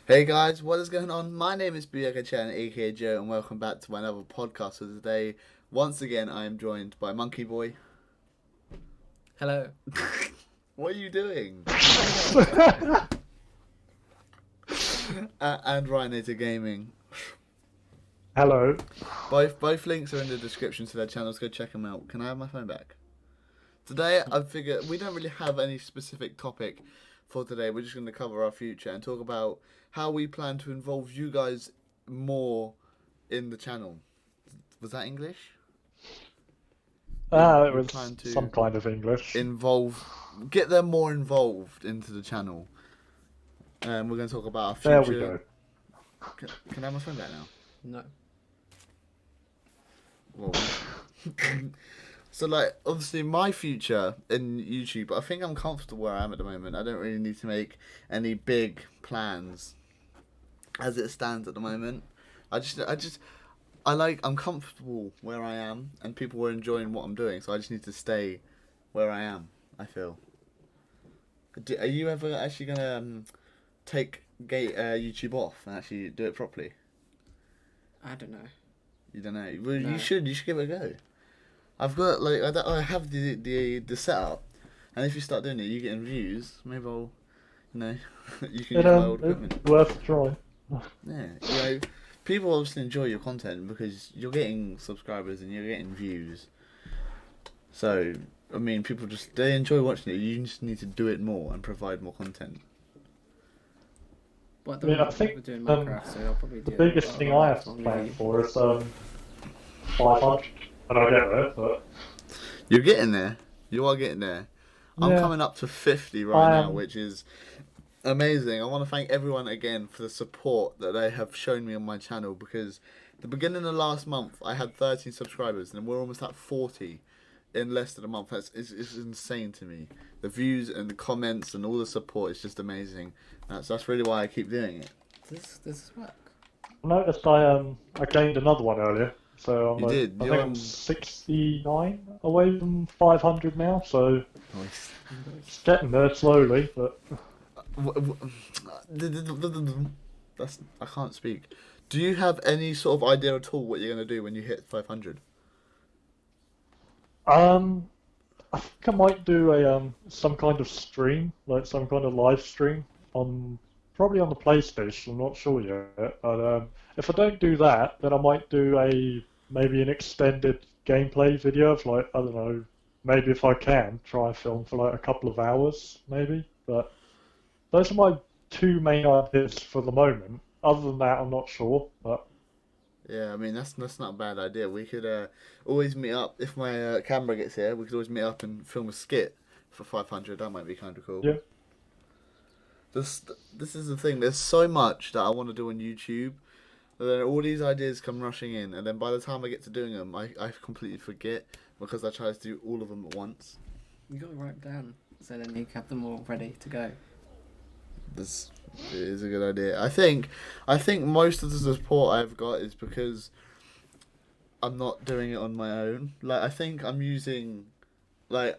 Hey guys, what is going on? My name is Buyaka-chan, aka Joe, and welcome back to my another podcast. So today, once again, I am joined by Monkey Boy. Hello. What are you doing? And Rhinonator Gaming. Hello. Both links are in the description to their channels. Go check them out. Can I have my phone back? Today, I figure we don't really have any specific topic for today. We're just going to cover our future and talk about how we plan to involve you guys more in the channel. Was that English? It We was plan to some kind of English. get them more involved into the channel. We're going to talk about our There future. we go. Can I have my phone back now? No. Whoa. So, obviously, my future in YouTube, I think I'm comfortable where I am at the moment. I don't really need to make any big plans as it stands at the moment. I'm comfortable where I am, and people are enjoying what I'm doing, so I just need to stay where I am, I feel. Are you ever actually going to take YouTube off and actually do it properly? I don't know. You don't know? Well, No. you should give it a go. I've got, I have the setup, and if you start doing it, you get views, maybe I'll, you can use my old equipment. It's worth trying. Yeah, people obviously enjoy your content because you're getting subscribers and you're getting views. So, I mean, they enjoy watching it. You just need to do it more and provide more content. Well, I think we're doing Minecraft, so I'll probably do the biggest thing I have to plan for is 500, and I'll get there. But You're getting there. You are getting there. I'm Yeah. coming up to 50 right now, which is amazing. I want to thank everyone again for the support that they have shown me on my channel, because the beginning of last month I had 13 subscribers and we're almost at 40 in less than a month. It's insane to me. The views and the comments and all the support is just amazing. That's really why I keep doing it. This work. I noticed I gained another one earlier. So You did? I You're think I'm 69 away from 500 now. So Nice. it's getting there slowly, but. I can't speak. Do you have any sort of idea at all what you're going to do when you hit 500? I think I might do a some kind of stream, like some kind of live stream probably on the PlayStation. I'm not sure yet, but if I don't do that, then I might do maybe an extended gameplay video of I don't know, maybe if I can try and film for a couple of hours, maybe. But those are my two main ideas for the moment. Other than that, I'm not sure, but. Yeah, I mean that's not a bad idea. We could always meet up if my camera gets here. We could always meet up and film a skit for 500. That might be kind of cool. Yeah. This is the thing. There's so much that I want to do on YouTube, and then all these ideas come rushing in, and then by the time I get to doing them, I completely forget because I try to do all of them at once. You got to write them down, so then you have them all ready to go. This is a good idea. I think most of the support I've got is because I'm not doing it on my own. I think I'm using my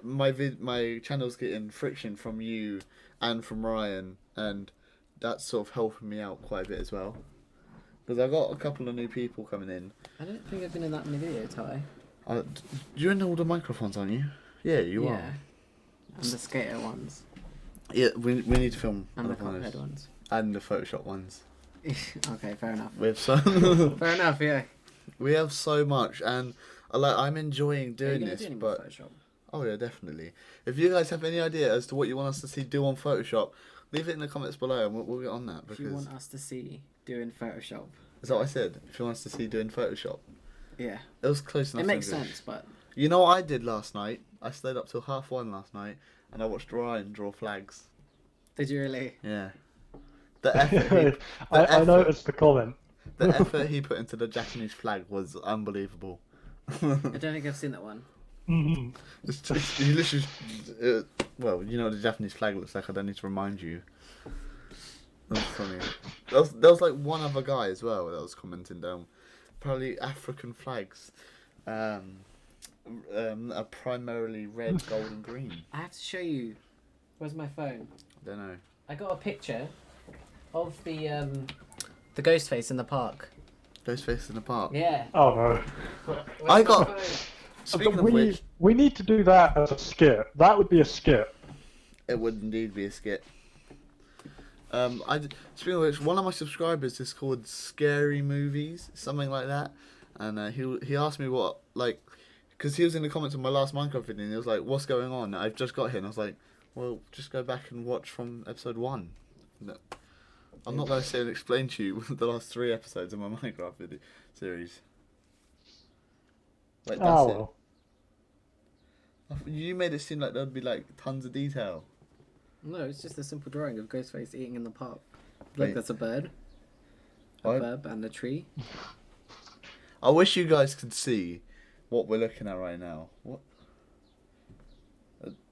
channel's getting friction from you and from Ryan, and that's sort of helping me out quite a bit as well. Because I got a couple of new people coming in. I don't think I've been in that many videos, have I? You're in all the microphones, aren't you? Yeah, you are. And the skater ones. Yeah, we need to film And the other ones. Cuphead ones. And the Photoshop ones. Okay, fair enough. We have so Fair enough, yeah. we have so much, and I'm enjoying Are you doing gonna this. do any more But Photoshop? oh yeah, definitely. If you guys have any idea as to what you want us to see do on Photoshop, leave it in the comments below, and we'll get on that. If you want us to see doing Photoshop. Is that what I said? If you want us to see doing Photoshop, Yeah. it was close enough. It makes to English. sense, but... You know what I did last night? I stayed up till 1:30 last night, and I watched Ryan draw flags. Did you really? Yeah. The effort I noticed the comment. the effort he put into the Japanese flag was unbelievable. I don't think I've seen that one. You literally, well, you know what the Japanese flag looks like. I don't need to remind you. That's funny. There was one other guy as well that was commenting down. Probably African flags, are primarily red, gold, and green. I have to show you. Where's my phone? I don't know. I got a picture of the ghost face in the park. Ghostface in the park. Yeah. Oh no. I got. Speaking of which, we need to do that as a skit. That would be a skit. it would indeed be a skit. Speaking of which, one of my subscribers is called Scary Movies, something like that, and he asked me what, like, because he was in the comments of my last Minecraft video, and he was like, "What's going on? I've just got here," and I was like, "Well, just go back and watch from episode 1." No, I'm not going to sit and explain to you the last 3 episodes of my Minecraft video series. Like, that's Oh it. well. You made it seem like there'd be like tons of detail. No, it's just a simple drawing of Ghostface eating in the park. Wait. Look, that's a bird. A What? verb and a tree. I wish you guys could see what we're looking at right now. What?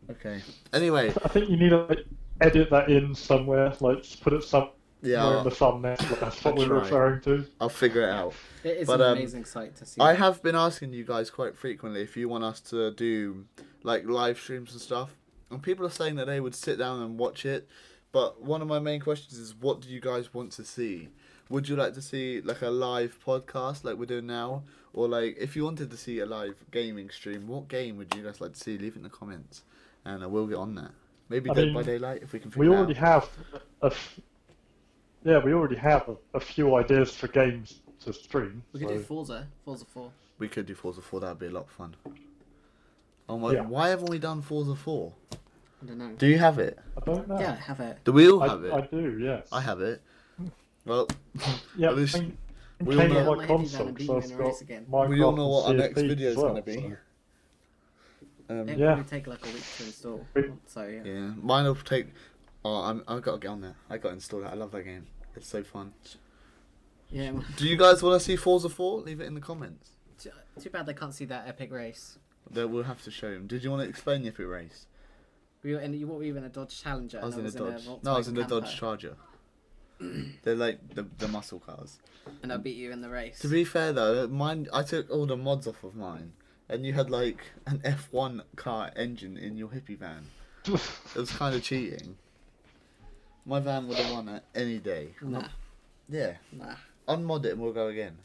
Okay. Anyway, I think you need to edit that in somewhere. Like, just put it somewhere yeah, in the thumbnail. That's what I'll we're try. referring to. I'll figure it out. It is But, an amazing sight to see. I have been asking you guys quite frequently if you want us to do like live streams and stuff, and people are saying that they would sit down and watch it. But one of my main questions is, what do you guys want to see? Would you like to see like a live podcast like we're doing now, or like if you wanted to see a live gaming stream, what game would you guys like to see? Leave it in the comments, and I will get on that. Maybe Dead by Daylight if we can. We already have we already have a few ideas for games to stream. We could do Forza 4. We could do Forza 4. That'd be a lot of fun. Oh my! Yeah. Why haven't we done Forza 4? I don't know. Do you have it? I don't know. Yeah, I have it. Do we all have I it? do, yes. I have it. Well, Yeah, at least it we came all with know- my My heavy van console, and beat so you I've in a got race again. Minecraft we all know what our and next CFP video is as well, going to be. so- It Yeah. will take like a week to install. So yeah. Yeah, mine will take. Oh, I've got to get on there. I got to install that. I love that game. It's so fun. Yeah. Do you guys want to see Forza 4? Leave it in the comments. Too bad they can't see that epic race. We'll have to show them. Did you want to explain the epic race? We were in. What were you in a Dodge Challenger? I was and in a Dodge. Volkswagen No, I was in a Camper, Dodge Charger. They're like the muscle cars. And I beat you in the race. To be fair though, mine I took all the mods off of mine, and you had like an F1 car engine in your hippie van. It was kind of cheating. My van would have won it any day. Nah. Yeah, Nah. unmod it and we'll go again.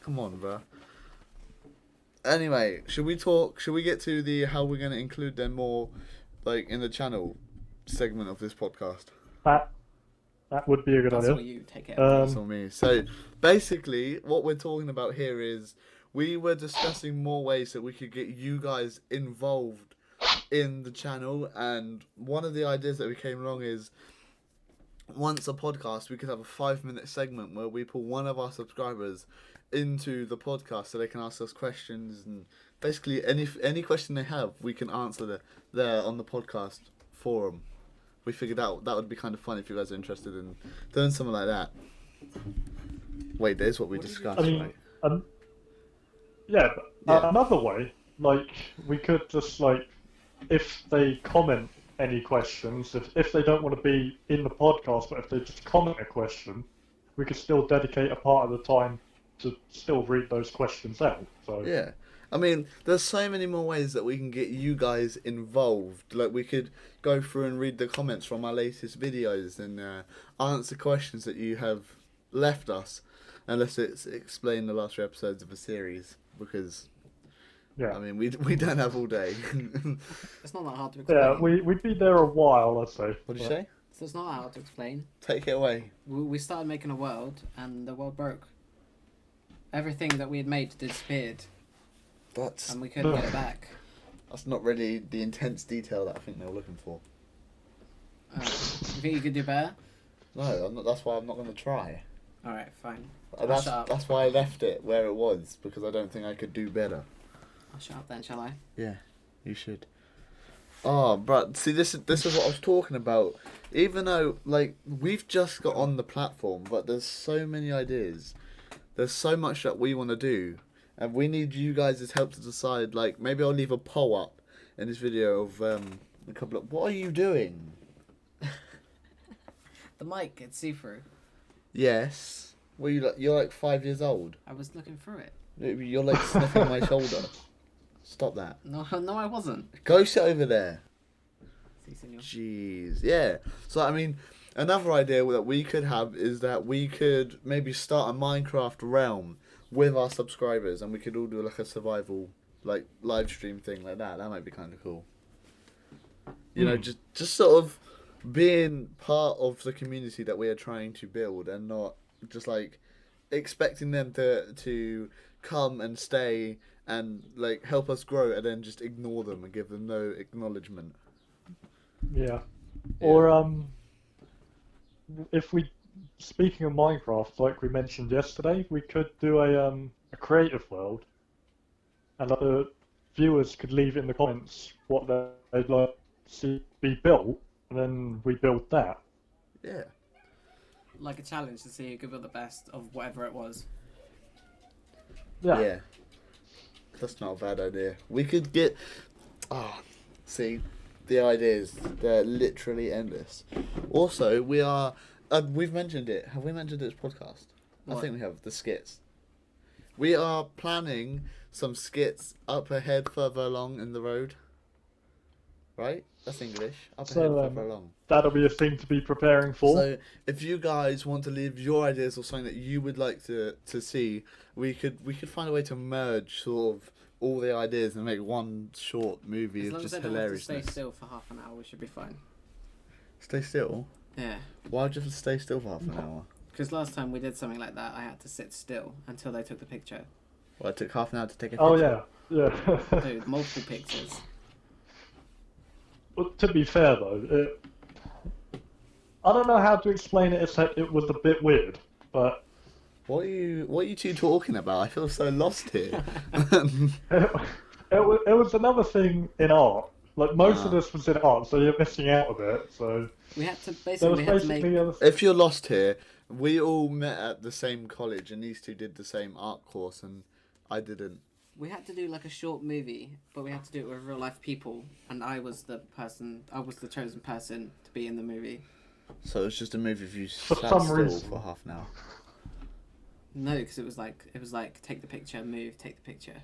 Come on, bro. Anyway, should we get to the how we're going to include them more, like, in the channel segment of this podcast? That would be a good That's idea. what you take it. That's on me. So, basically, what we're talking about here is we were discussing more ways that we could get you guys involved in the channel, and one of the ideas that we came along is once a podcast we could have a 5-minute segment where we pull one of our subscribers into the podcast so they can ask us questions, and basically any question they have we can answer there on the podcast forum. We figured out that would be kind of fun if you guys are interested in doing something like that. Wait, there's what we discussed, I mean, right? Yeah, but Yeah. another way, like, we could just, like, if they comment any questions, if they don't want to be in the podcast, but if they just comment a question, we could still dedicate a part of the time to still read those questions out. So Yeah. I mean, there's so many more ways that we can get you guys involved. Like, we could go through and read the comments from our latest videos and answer questions that you have left us, unless it's explain the last 3 episodes of a series, because, yeah, I mean, we don't have all day. It's not that hard to explain. yeah, we'd be there a while, I'd say. What did you But- say? So it's not that hard to explain. Take it away. We started making a world, and the world broke. Everything that we had made disappeared, That's and we couldn't get it back. not really the intense detail that I think they were looking for. You think you could do better? No, I'm not, that's why I'm not going to try. Alright, fine. That's shut up. that's why I left it where it was, because I don't think I could do better. I'll shut up then, shall I? Yeah, you should. Oh, but see, this is what I was talking about. Even though, like, we've just got on the platform, but there's so many ideas. There's so much that we want to do, and we need you guys' help to decide. Like, maybe I'll leave a poll up in this video of a couple of. What are you doing? The mic, it's see-through. Yes. Well, you're like 5 years old. I was looking through it. You're like sniffing my shoulder. Stop that. No, I wasn't. Go sit over there. See, senor. Jeez, yeah. So I mean, Another idea that we could have is that we could maybe start a Minecraft realm with our subscribers, and we could all do like a survival, like live stream thing like that. That might be kind of cool. You know, just sort of being part of the community that we are trying to build, and not just like expecting them to come and stay and like help us grow, and then just ignore them and give them no acknowledgement. Yeah. Or if we, speaking of Minecraft, like we mentioned yesterday, we could do a creative world, and the viewers could leave in the comments what they'd like to see be built, and then we build that. Yeah. Like a challenge to see who could build the best of whatever it was. Yeah. That's not a bad idea. We could get... see, the ideas, they're literally endless. Also, we are... we've mentioned it. Have we mentioned this podcast? What? I think we have. The skits. We are planning some skits up ahead, further along in the road. Right? That's English. Up ahead, further along. That'll be a thing to be preparing for. So, if you guys want to leave your ideas or something that you would like to see, we could find a way to merge sort of all the ideas and make one short movie As long of as just they don't have to hilariousness. stay still for half an hour, we should be fine. Stay still? Yeah. Why would you have to stay still for half an hour? Because last time we did something like that, I had to sit still until they took the picture. Well, it took half an hour to take a picture. Oh yeah. Dude, multiple pictures. Well, to be fair though, I don't know how to explain it except it was a bit weird, but What are you two talking about? I feel so lost here. it was another thing in art. Like most of this was in art, so you're missing out a bit. So We had to there was make. If you're lost here, we all met at the same college, and these two did the same art course, and I didn't. We had to do like a short movie, but we had to do it with real life people, and I was the chosen person to be in the movie. So it's just a movie if you For sat some still reason. for half an hour. No, because it was like take the picture, move, take the picture,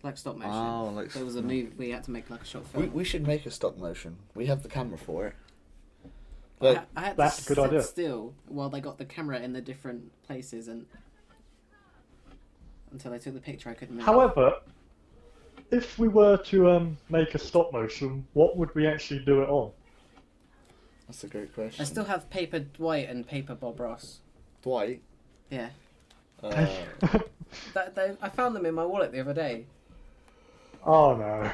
like stop motion. Oh, like There was a movie. We had to make like a short film. we should make a stop motion. We have the camera for it. I had That's to a good idea. sit still while they got the camera in the different places, and until they took the picture, I couldn't move. However, if we were to make a stop motion, what would we actually do it on? That's a great question. I still have paper Dwight and paper Bob Ross. Dwight. Yeah. Uh, I found them in my wallet the other day. Oh no.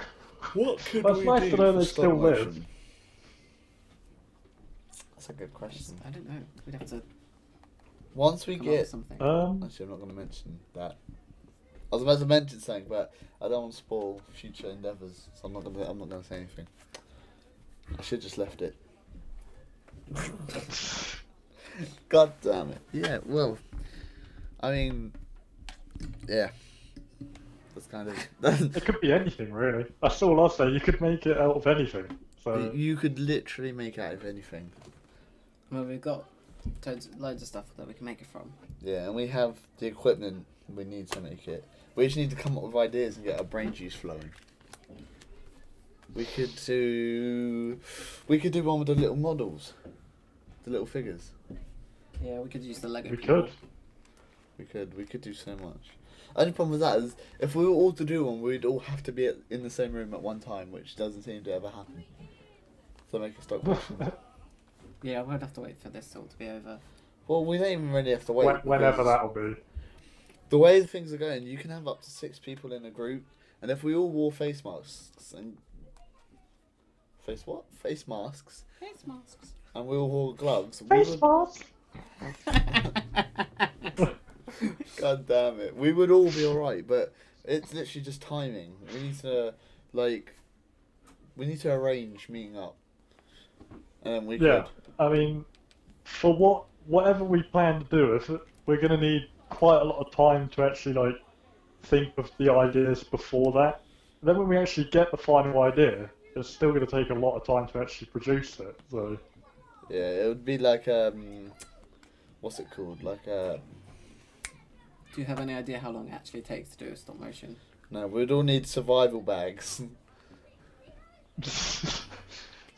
what could That's we nice do to know for they stop still live. motion? That's a good question. I don't know. We'd have to Once we come up with get, something. actually, I'm not going to mention that. I was about to mention something, but I don't want to spoil future endeavours, so I'm not going to say anything. I should just left it. God damn it. Yeah, well, I mean, yeah. That's kind of... It could be anything really. That's all I'll say. You could make it out of anything. So You could literally make out of anything. Well, we've got loads of stuff that we can make it from. Yeah, and we have the equipment we need to make it. We just need to come up with ideas and get our brain juice flowing. We could do one with the little models, the little figures. Yeah, we could use the Lego. we people. could. We could do so much. Only problem with that is if we were all to do one, we'd all have to be in the same room at one time, which doesn't seem to ever happen. So make a stop motion. Yeah, we'd have to wait for this all to be over. Well, we don't even really have to wait. Whenever because that'll be. the way things are going, you can have up to 6 people in a group, and if we all wore face masks and face masks, and we all wore gloves, Face mask. God damn it, we would all be alright. But it's literally just timing. We need to arrange meeting up, and then we Yeah. could. I mean, for whatever we plan to do, we're going to need quite a lot of time to actually like think of the ideas before that. And then when we actually get the final idea, it's still going to take a lot of time to actually produce it. So Yeah, it would be like what's it called? Like Do you have any idea how long it actually takes to do a stop motion? no, we'd all need survival bags.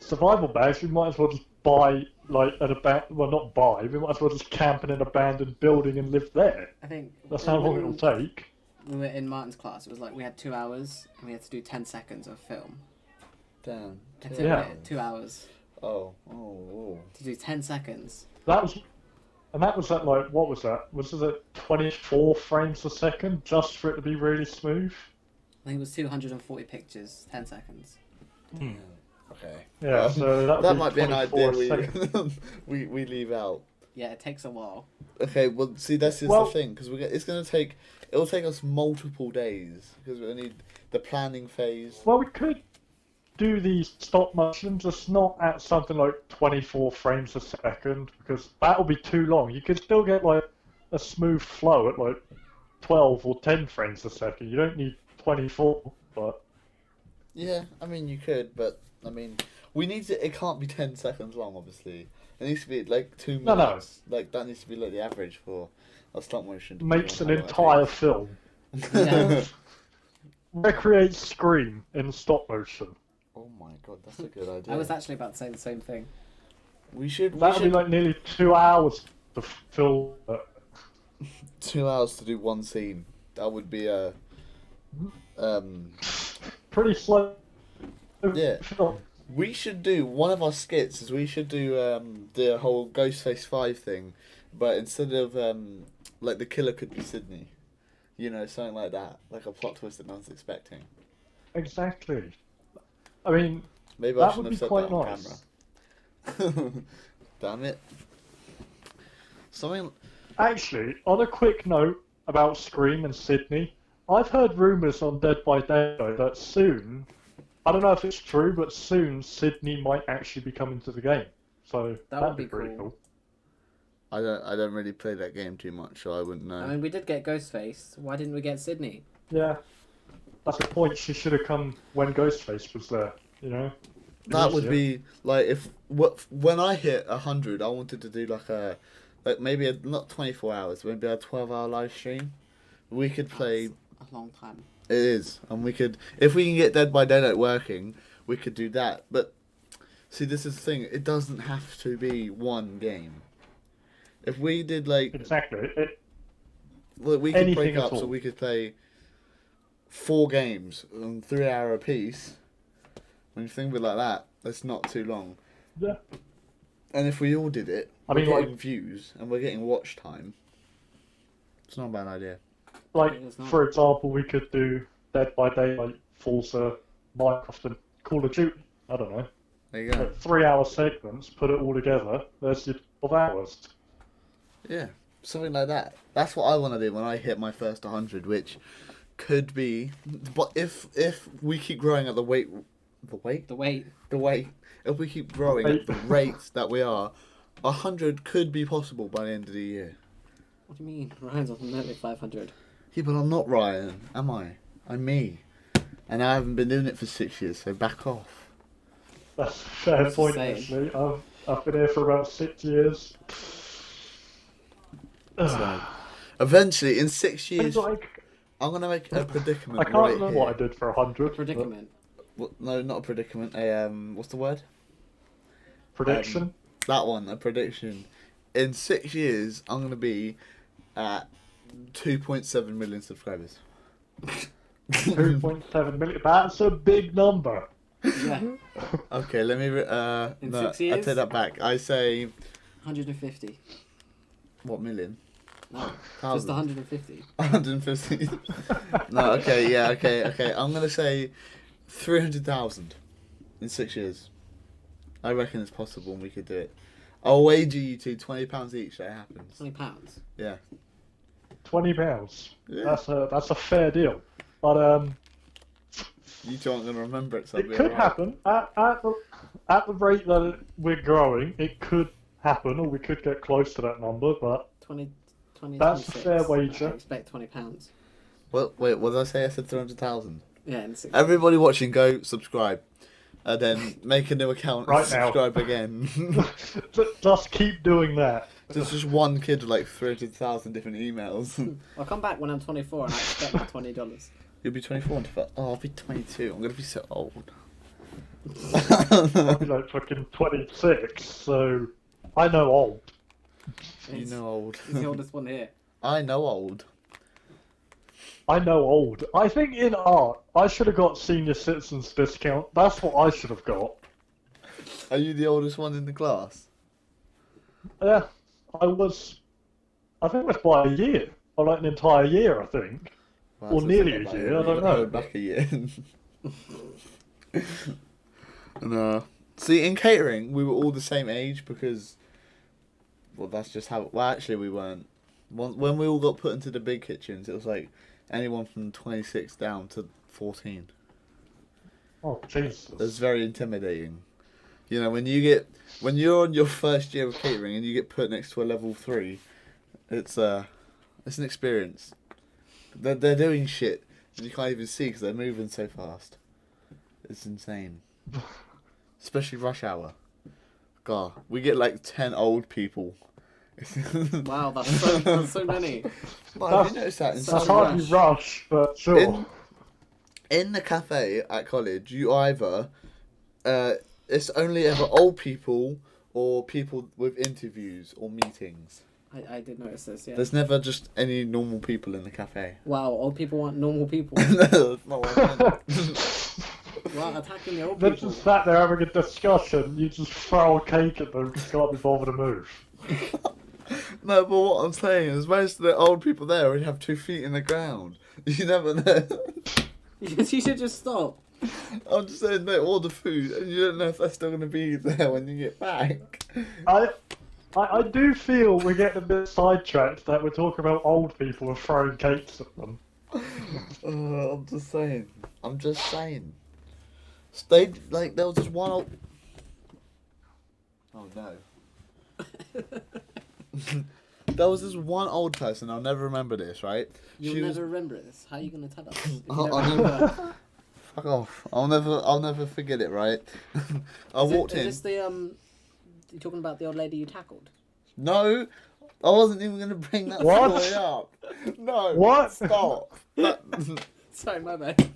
survival bags, we might as well just buy like not buy. We might as well just camp in an abandoned building and live there. I think That's how long it'll take. we were in Martin's class. It was like we had 2 hours and we had to do 10 seconds of film. Damn. It took Yeah. 2 hours Oh. to do 10 seconds. That was at like, what was that? Was it at 24 frames a second just for it to be really smooth? I think it was 240 pictures, 10 seconds. Okay. Yeah, so That might be an 24 idea a second. we leave out. Yeah, it takes a while. Okay, well, see, that's just the thing, because it'll take us multiple days, because we need the planning phase. Well, we could do the stop motion, just not at something like 24 frames a second, because that'll be too long. You could still get like a smooth flow at like 12 or 10 frames a second. You don't need 24, but Yeah, I mean, you could, but, I mean, it can't be 10 seconds long, obviously. It needs to be, like, 2 No, minutes. Like, that needs to be, like, the average for a stop motion. makes an depending on how entire long it film. Yeah. takes. Recreate Scream in stop motion. Oh my god, that's a good idea. I was actually about to say the same thing. We should That'll be like nearly 2 hours to film. 2 hours to do one scene. That would be a Pretty slow. Yeah. film. We should do one of our skits. Is we should do the whole Ghostface 5 thing, but instead of like the killer could be Sydney, you know, something like that, like a plot twist that no one's expecting. Exactly. I mean, Maybe I that shouldn't would have be said quite that on nice. camera. Damn it. Something. Actually, on a quick note about Scream and Sydney, I've heard rumours on Dead by Daylight that soon, I don't know if it's true, but soon Sydney might actually be coming to the game. So That that'd would be pretty cool. I don't really play that game too much, so I wouldn't know. I mean, we did get Ghostface. Why didn't we get Sydney? Yeah, that's the point. She should have come when Ghostface was there. You know. That would Yeah. be like when I hit 100, I wanted to do like maybe not 24 hours, maybe a 12-hour live stream. We could play. A long time. It is, and we could, if we can get Dead by Daylight working, we could do that. But see, this is the thing. It doesn't have to be one game. If we did like, Exactly. we could anything break at up, so all. we could play 4 games on 3 hour apiece. When you think of it like that, that's not too long. Yeah. And if we all did it, I we're mean, getting like- views and we're getting watch time. It's not a bad idea. Like, It's not. for example, we could do Dead by Daylight, Forza, Minecraft, and Call of Duty. I don't know. There you go. Like 3-hour segments, put it all together. There's your 12 hours. Yeah, something like that. That's what I want to do when I hit my first 100, which could be. But if we keep growing at the weight, if we keep growing at the rate that we are, 100 could be possible by the end of the year. What do you mean? Ryan's on nearly 500. Yeah, but I'm not Ryan, am I? I'm me, and I haven't been doing it for 6 years. So back off. That's a fair That's point, insane. actually. I've been here for about 6 years. So, eventually, in 6 years, It's like, I'm gonna make a predicament. I can't right remember here. what I did for 100. Predicament. Well, no, not a predicament. A what's the word? Prediction. That one, a prediction. In 6 years, I'm gonna be at 2.7 million subscribers. 2.7 million. That's a big number. Yeah. Okay, let me. In No, 6 years? I take that back. I say 150. what million? No, just Thousand. 150. 150. No, okay, yeah, okay. I'm gonna say 300,000 in 6 years. I reckon it's possible and we could do it. I'll wager you two £20 each that it happens. £20. Yeah. £20. Yeah. That's a fair deal. But You two aren't gonna remember it, so I'll it be could alright. happen at the rate that we're growing. It could happen, or we could get close to that number. But 20, That's a 26. fair wager. I expect £20. Well, wait, what did I say? I said 300,000. Yeah, in 6 Everybody watching, go subscribe. And then make a new account Right and now. subscribe again. just keep doing that. There's just one kid with like 300,000 different emails. I'll come back when I'm 24 and I expect my $20. You'll be 24 and oh, I'll be 22. I'm gonna be so old. I'm like fucking 26, so I know old. You know old. He's the oldest one here. I know old. I know old. I think in art, I should have got senior citizens discount. That's what I should have got. Are you the oldest one in the class? Yeah, I was. I think it was by a year, or like an entire year, I think. Well, Or so nearly it's a not year, bad. I don't You got know. held back a year. No. See, in catering, we were all the same age because, well, that's just how. Well, actually, we weren't. When we all got put into the big kitchens, it was like anyone from 26 down to 14. Oh Jesus! It was very intimidating. You know, when you're on your first year of catering and you get put next to a level 3, it's an experience. They're doing shit and you can't even see because they're moving so fast. It's insane. Especially rush hour. God, we get like 10 old people. Wow, that's so many. Well, have you noticed that? That's hardly rush, but sure. In the cafe at college, you either it's only ever old people or people with interviews or meetings. I did notice this, yeah. There's never just any normal people in the cafe. Wow, old people want normal people. No, that's not what I meant. Wow, attacking the old They're people. just sat there having a discussion. You just throw a cake at them because can't be bothered to move. No, but what I'm saying is most of the old people there already have 2 feet in the ground. You never know. You should just stop. I'm just saying they order food and you don't know if they're still going to be there when you get back. I do feel we're getting a bit sidetracked that we're talking about old people and throwing cakes at them. I'm just saying. There was just one old... Oh no. There was this one old person, I'll never remember this, right? You'll She never was- remember this. How are you going to tell us? if you I'll don't remember? Fuck off. I'll never forget it, right? I walked in. Is this the, you're talking about the old lady you tackled? No, I wasn't even going to bring that What? story up. No. What? Stop. Sorry, my bad.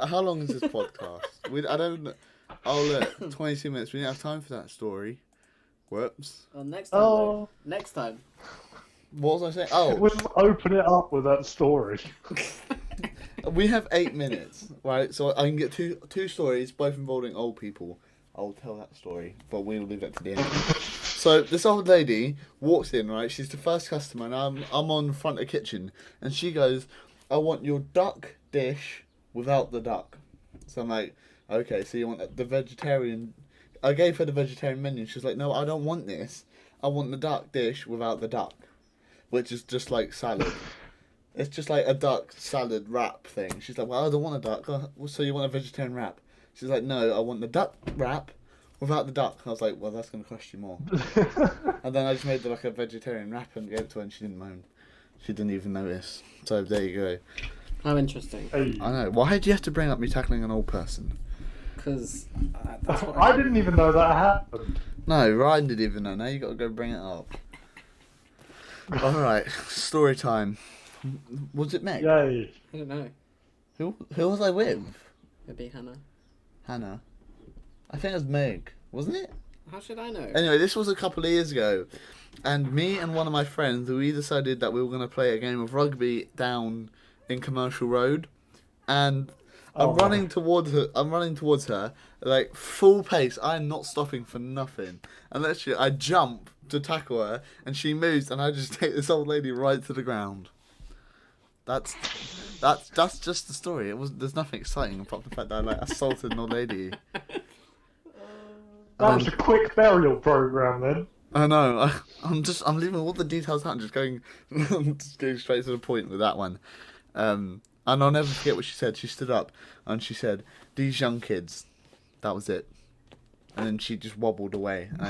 How long is this podcast? I don't know. Oh, look, 22 minutes. We didn't have time for that story. Whoops. Well, next time, Oh. though. Next time. What was I saying? Oh, We'll just open it up with that story. we have 8 minutes, right? So I can get two stories, both involving old people. I'll tell that story, but we'll leave that to the end. So this old lady walks in, right? She's the first customer, and I'm on front of the kitchen, and she goes, "I want your duck dish without the duck." So I'm like, "Okay, so you want the vegetarian?" I gave her the vegetarian menu. She's like, "No, I don't want this. I want the duck dish without the duck," which is just like salad. It's just like a duck salad wrap thing. She's like, "Well, I don't want a duck. So you want a vegetarian wrap?" She's like, "No, I want the duck wrap without the duck." I was like, "Well, that's going to cost you more." And then I just made like a vegetarian wrap and gave it to her, and she didn't moan. She didn't even notice. So there you go. How interesting. Hey. I know. Why did you have to bring up me tackling an old person? Because that's what I didn't even know that happened. No, Ryan didn't even know. Now you got to go bring it up. All right, story time. Was it Meg? Yay. I don't know. Who was I with? It'd be Hannah. Hannah. I think it was Meg, wasn't it? How should I know? Anyway, this was a couple of years ago, and me and one of my friends, we decided that we were going to play a game of rugby down in Commercial Road, and I'm running towards her, like full pace. I'm not stopping for nothing, and literally I jump to tackle her, and she moves, and I just take this old lady right to the ground. That's just the story. There's nothing exciting apart from the fact that I like assaulted an old lady. That was a quick burial program then. I know. I'm leaving all the details out and just going straight to the point with that one. And I'll never forget what she said. She stood up and she said, "These young kids." That was it. And then she just wobbled away. And I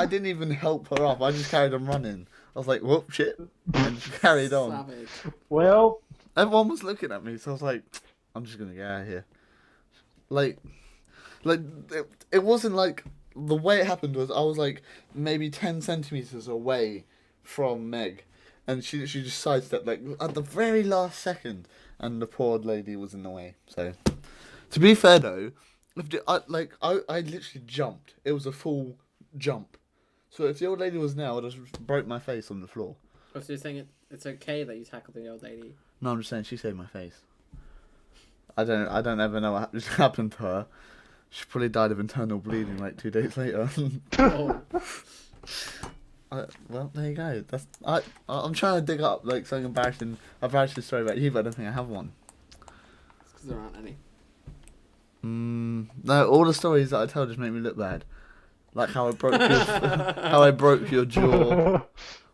didn't even help her up. I just carried on running. I was like, "Whoop, shit," and just carried on. Savage. Well, Everyone was looking at me, so I was like, "I'm just gonna get out of here." Like it wasn't like the way it happened was I was like maybe 10 centimeters away from Meg, and she just sidestepped like at the very last second, and the poor old lady was in the way. So To be fair though, I literally jumped. It was a full jump. So if the old lady was now, I just broke my face on the floor. Oh, so you're saying it's okay that you tackled the old lady? No, I'm just saying she saved my face. I don't ever know what happened to her. She probably died of internal bleeding like 2 days later. Oh. Well, there you go. I'm trying to dig up like something embarrassing story about you, but I don't think I have one. It's because there aren't any. No, all the stories that I tell just make me look bad. Like how I broke your jaw,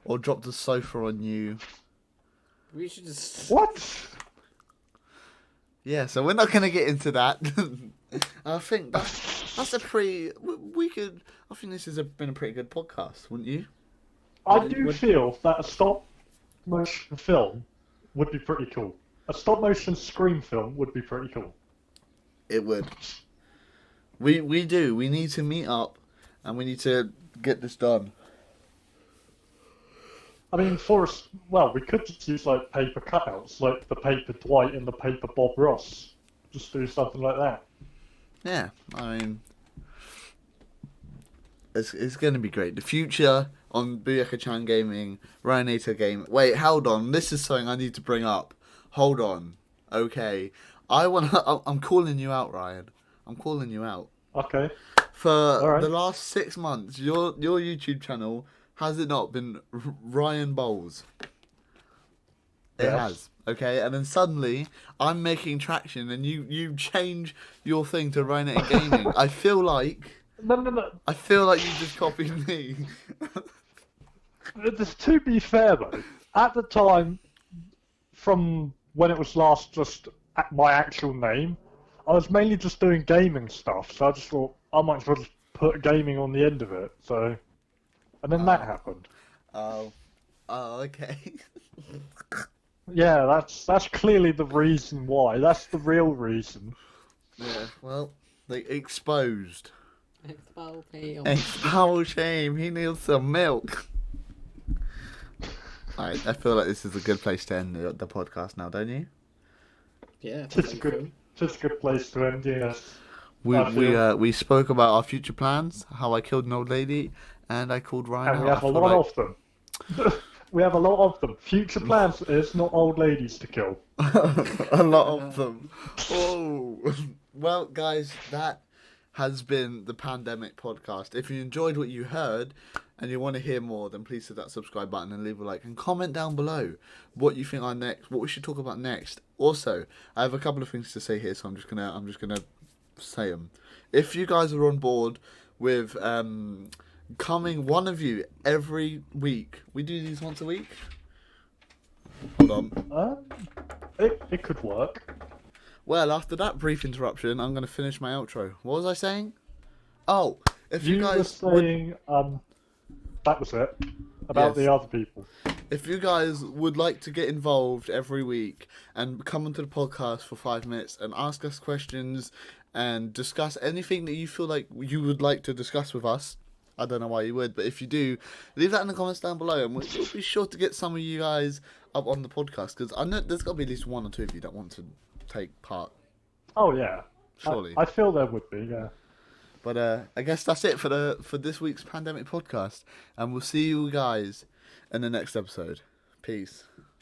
or dropped the sofa on you. We should just... What? Yeah, so we're not gonna get into that. I think that's a pretty. We could. I think this has been a pretty good podcast, wouldn't you? I do feel that a stop-motion film would be pretty cool. A stop-motion Scream film would be pretty cool. It would. We do. We need to meet up, and we need to get this done. I mean, we could just use like paper cutouts, like the paper Dwight and the paper Bob Ross. Just do something like that. Yeah, I mean, it's going to be great. The future on Booyaka-chan Gaming, Ryanator Game. Wait, hold on. This is something I need to bring up. Hold on. Okay. I'm calling you out, Ryan. I'm calling you out. Okay. For the last 6 months, your YouTube channel, has it not been Ryan Bowles? It has. Okay, and then suddenly I'm making traction, and you change your thing to Ryanator Gaming. I feel like No. I feel like you just copied me. To be fair though, at the time, from when it was last just my actual name, I was mainly just doing gaming stuff. So I just thought I might as well just put gaming on the end of it. So, and then that happened. Oh, okay. Yeah, that's clearly the reason why. That's the real reason. Yeah. Well, they exposed. Expel shame. He needs some milk. Alright, I feel like this is a good place to end the podcast now, don't you? Yeah, It's a good place to end. Yes. We spoke about our future plans, how I killed an old lady, and I called Ryan. And we have a lot of them. We have a lot of them. Future plans is not old ladies to kill. A lot of them. Oh, well, guys, that has been the Pandemic Podcast. If you enjoyed what you heard and you want to hear more, then please hit that subscribe button and leave a like and comment down below what you think what we should talk about next. Also, I have a couple of things to say here, so I'm just gonna say them. If you guys are on board with coming one of you every week, we do these once a week. Hold on. It could work. Well, after that brief interruption, I'm going to finish my outro. What was I saying? Oh, if you guys were saying that was it about the other people. If you guys would like to get involved every week and come onto the podcast for 5 minutes and ask us questions and discuss anything that you feel like you would like to discuss with us, I don't know why you would, but if you do, leave that in the comments down below, and we'll be sure to get some of you guys up on the podcast, because I know there's got to be at least one or two of you that want to take part. Oh yeah, surely. I feel there would be, yeah. But I guess that's it for this week's Pandemic Podcast, and we'll see you guys in the next episode. Peace.